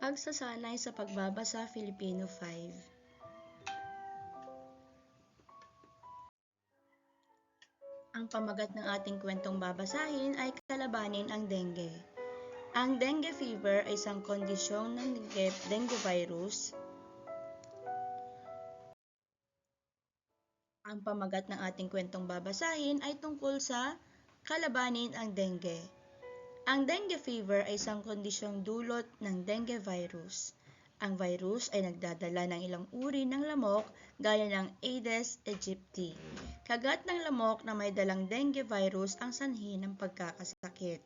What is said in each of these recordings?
Pagsasanay sa pagbabasa Filipino 5. Ang pamagat ng ating kwentong babasahin ay kalabanin ang dengue. Ang dengue fever ay isang kondisyong ng dengue virus. Ang pamagat ng ating kwentong babasahin ay tungkol sa kalabanin ang dengue. Ang dengue fever ay isang kondisyong dulot ng dengue virus. Ang virus ay nagdadala ng ilang uri ng lamok gaya ng Aedes aegypti. Kagat ng lamok na may dalang dengue virus ang sanhi ng pagkakasakit.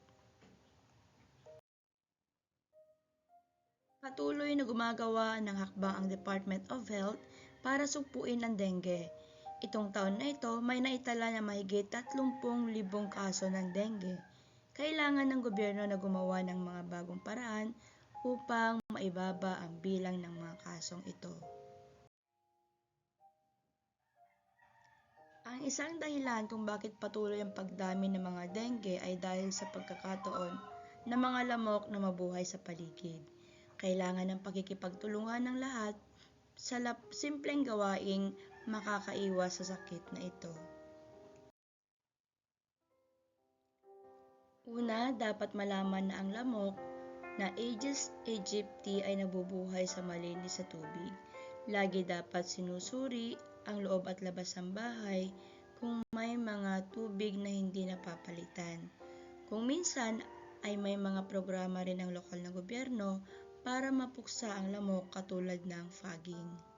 Patuloy na gumagawa ng hakbang ang Department of Health para sugpuin ang dengue. Itong taon na ito, may naitala na mahigit 30,000 kaso ng dengue. Kailangan ng gobyerno na gumawa ng mga bagong paraan upang maibaba ang bilang ng mga kasong ito. Ang isang dahilan kung bakit patuloy ang pagdami ng mga dengue ay dahil sa pagkakataon ng mga lamok na mabuhay sa paligid. Kailangan ng pagkikipagtulungan ng lahat sa simpleng gawaing makakaiwas sa sakit na ito. Una, dapat malaman na ang lamok na Aedes aegypti ay nabubuhay sa malinis sa tubig. Lagi dapat sinusuri ang loob at labas ng bahay kung may mga tubig na hindi napapalitan. Kung minsan ay may mga programa rin ng lokal na gobyerno para mapuksa ang lamok katulad ng fogging.